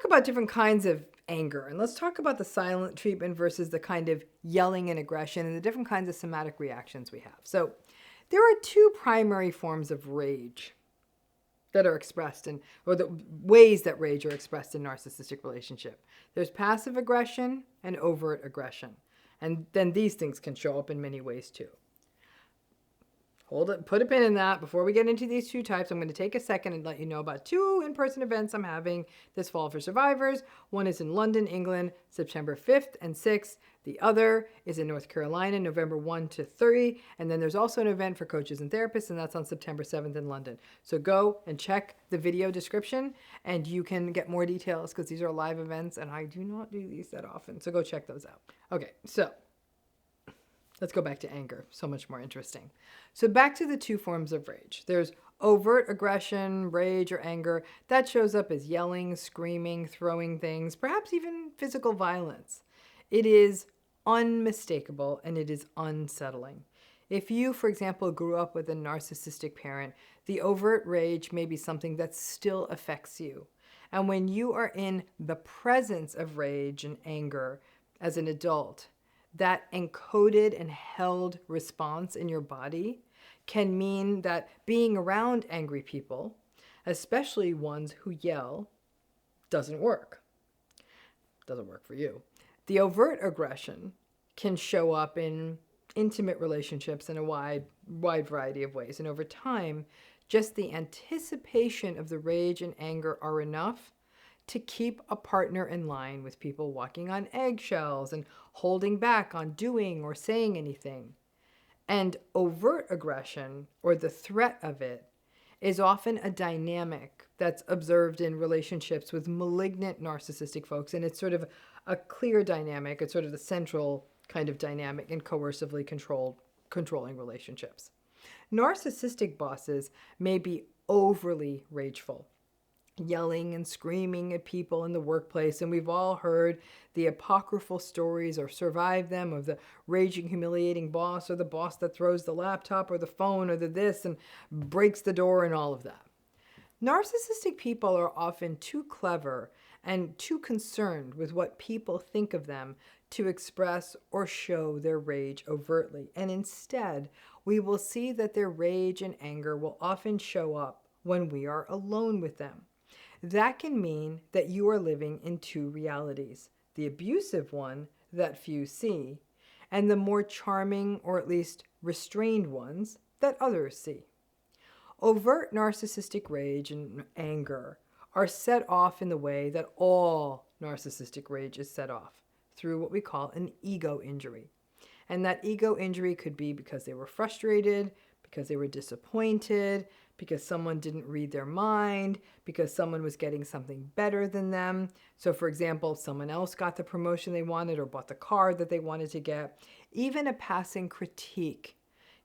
talk about different kinds of anger, and let's talk about the silent treatment versus the kind of yelling and aggression and the different kinds of somatic reactions we have. So there are two primary forms of rage that are expressed in, or the ways that rage are expressed in narcissistic relationship. There's passive aggression and overt aggression. And then these things can show up in many ways too. Hold it, put a pin in that. Before we get into these two types, I'm going to take a second and let you know about two in-person events I'm having this fall for survivors. One is in London, England, September 5th and 6th. The other is in North Carolina, November 1 to 3. And then there's also an event for coaches and therapists, and that's on September 7th in London. So go and check the video description, and you can get more details because these are live events, and I do not do these that often. So go check those out. Okay, so let's go back to anger. So much more interesting. So back to the two forms of rage. There's overt aggression, rage, or anger. That shows up as yelling, screaming, throwing things, perhaps even physical violence. It is unmistakable and it is unsettling. If you, for example, grew up with a narcissistic parent, the overt rage may be something that still affects you. And when you are in the presence of rage and anger as an adult, that encoded and held response in your body can mean that being around angry people, especially ones who yell, doesn't work. Doesn't work for you. The overt aggression can show up in intimate relationships in a wide variety of ways. And over time, just the anticipation of the rage and anger are enough to keep a partner in line, with people walking on eggshells and holding back on doing or saying anything. And overt aggression, or the threat of it, is often a dynamic that's observed in relationships with malignant narcissistic folks. And it's sort of a clear dynamic. It's sort of the central kind of dynamic in coercively controlling relationships. Narcissistic bosses may be overly rageful, yelling and screaming at people in the workplace. And we've all heard the apocryphal stories or survived them of the raging, humiliating boss, or the boss that throws the laptop or the phone or the this and breaks the door and all of that. Narcissistic people are often too clever and too concerned with what people think of them to express or show their rage overtly. And instead, we will see that their rage and anger will often show up when we are alone with them. That can mean that you are living in two realities: the abusive one that few see, and the more charming, or at least restrained ones that others see. Overt narcissistic rage and anger are set off in the way that all narcissistic rage is set off, through what we call an ego injury. And that ego injury could be because they were frustrated, because they were disappointed, because someone didn't read their mind, because someone was getting something better than them. So for example, someone else got the promotion they wanted or bought the car that they wanted to get. Even a passing critique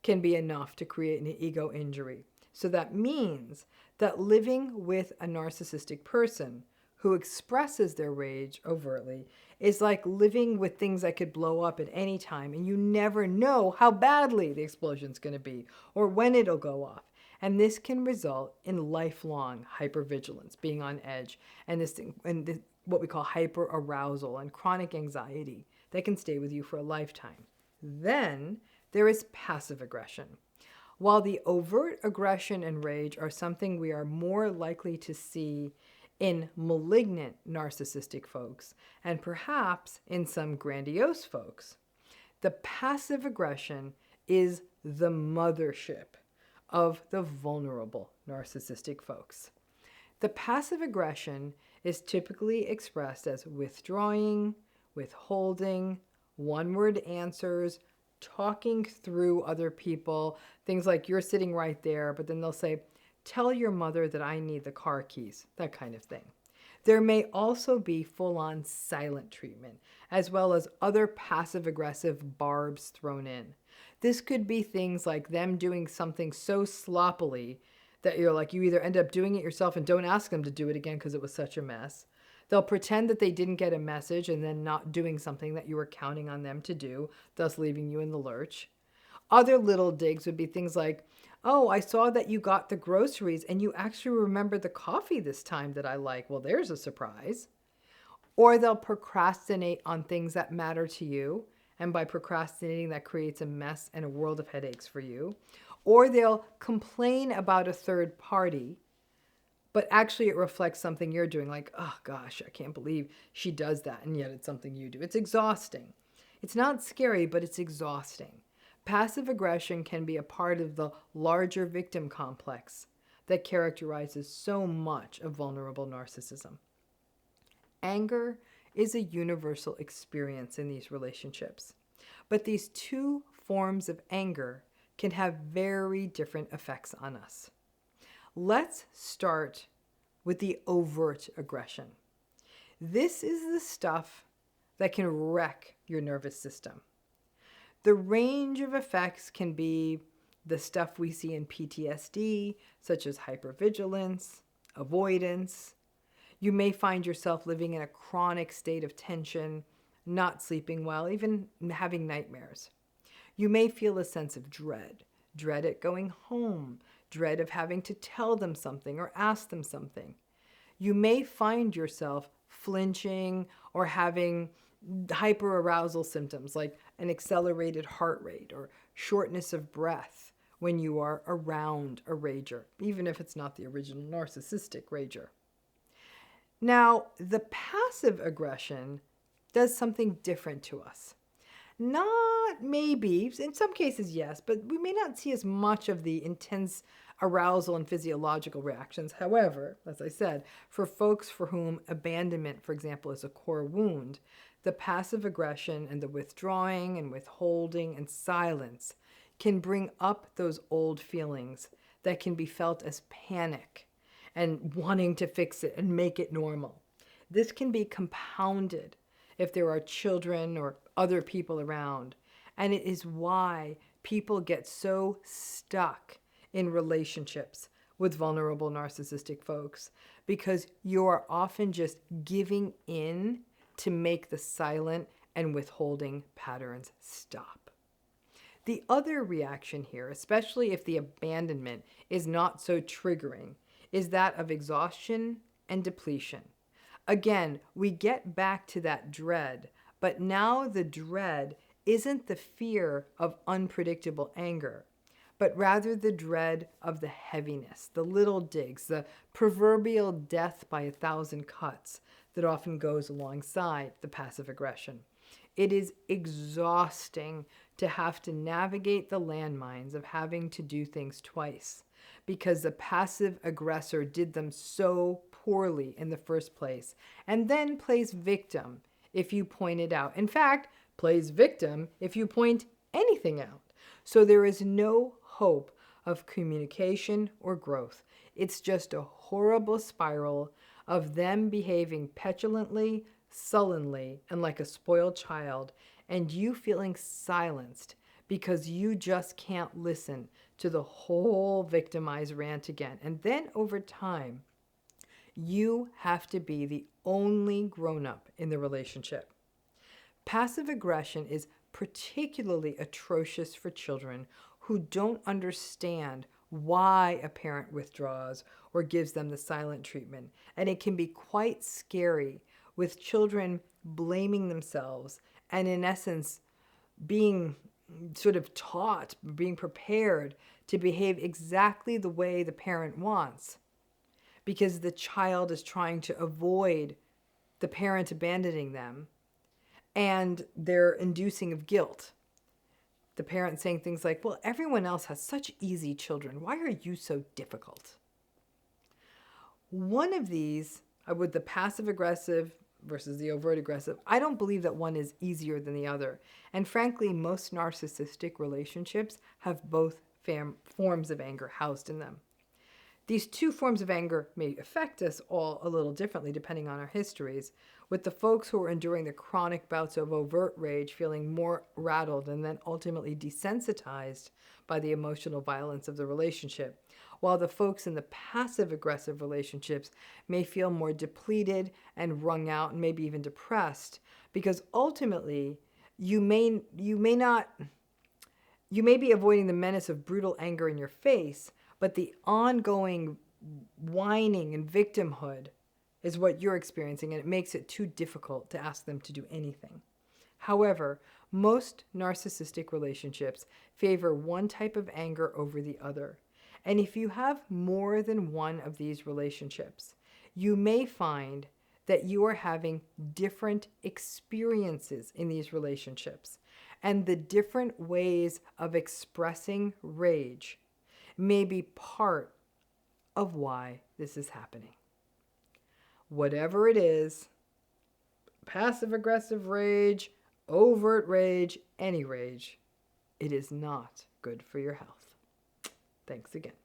can be enough to create an ego injury. So that means that living with a narcissistic person who expresses their rage overtly is like living with things that could blow up at any time, and you never know how badly the explosion's going to be or when it'll go off. And this can result in lifelong hypervigilance, being on edge, and what we call hyperarousal and chronic anxiety that can stay with you for a lifetime. Then there is passive aggression. While the overt aggression and rage are something we are more likely to see in malignant narcissistic folks, and perhaps in some grandiose folks, the passive aggression is the mothership of the vulnerable narcissistic folks. The passive aggression is typically expressed as withdrawing, withholding, one-word answers, talking through other people, things like you're sitting right there, but then they'll say, "Tell your mother that I need the car keys," that kind of thing. There may also be full-on silent treatment, as well as other passive-aggressive barbs thrown in. This could be things like them doing something so sloppily that you either end up doing it yourself and don't ask them to do it again because it was such a mess. They'll pretend that they didn't get a message and then not doing something that you were counting on them to do, thus leaving you in the lurch. Other little digs would be things like, "Oh, I saw that you got the groceries and you actually remembered the coffee this time that I like. Well, there's a surprise." Or they'll procrastinate on things that matter to you. And by procrastinating, that creates a mess and a world of headaches for you. Or they'll complain about a third party, but actually it reflects something you're doing. Like, oh gosh, I can't believe she does that. And yet it's something you do. It's exhausting. It's not scary, but it's exhausting. Passive aggression can be a part of the larger victim complex that characterizes so much of vulnerable narcissism. Anger is a universal experience in these relationships, but these two forms of anger can have very different effects on us. Let's start with the overt aggression. This is the stuff that can wreck your nervous system. The range of effects can be the stuff we see in PTSD, such as hypervigilance, avoidance. You may find yourself living in a chronic state of tension, not sleeping well, even having nightmares. You may feel a sense of dread at going home, dread of having to tell them something or ask them something. You may find yourself flinching or having hyperarousal symptoms like an accelerated heart rate or shortness of breath when you are around a rager, even if it's not the original narcissistic rager. Now, the passive aggression does something different to us. Not maybe, in some cases yes, but we may not see as much of the intense arousal and physiological reactions. However, as I said, for folks for whom abandonment, for example, is a core wound, the passive aggression and the withdrawing and withholding and silence can bring up those old feelings that can be felt as panic and wanting to fix it and make it normal. This can be compounded if there are children or other people around, and it is why people get so stuck in relationships with vulnerable narcissistic folks, because you are often just giving in to make the silent and withholding patterns stop. The other reaction here, especially if the abandonment is not so triggering, is that of exhaustion and depletion. Again, we get back to that dread, but now the dread isn't the fear of unpredictable anger, but rather the dread of the heaviness, the little digs, the proverbial death by 1,000 cuts that often goes alongside the passive aggression. It is exhausting to have to navigate the landmines of having to do things twice because the passive aggressor did them so poorly in the first place, and then plays victim if you point it out. In fact, plays victim if you point anything out. So there is no hope of communication or growth. It's just a horrible spiral of them behaving petulantly, sullenly, and like a spoiled child, and you feeling silenced because you just can't listen to the whole victimized rant again. And then over time, you have to be the only grown-up in the relationship. Passive aggression is particularly atrocious for children who don't understand why a parent withdraws or gives them the silent treatment. And it can be quite scary with children blaming themselves and in essence being sort of taught, being prepared to behave exactly the way the parent wants because the child is trying to avoid the parent abandoning them and their inducing of guilt. The parent saying things like, well, everyone else has such easy children. Why are you so difficult? One of these, with the passive aggressive versus the overt aggressive, I don't believe that one is easier than the other. And frankly, most narcissistic relationships have both forms of anger housed in them. These two forms of anger may affect us all a little differently depending on our histories, with the folks who are enduring the chronic bouts of overt rage feeling more rattled and then ultimately desensitized by the emotional violence of the relationship, while the folks in the passive-aggressive relationships may feel more depleted and wrung out and maybe even depressed, because ultimately you may be avoiding the menace of brutal anger in your face, but the ongoing whining and victimhood is what you're experiencing, and it makes it too difficult to ask them to do anything. However, most narcissistic relationships favor one type of anger over the other. And if you have more than one of these relationships, you may find that you are having different experiences in these relationships. And the different ways of expressing rage may be part of why this is happening. Whatever it is, passive-aggressive rage, overt rage, any rage, it is not good for your health. Thanks again.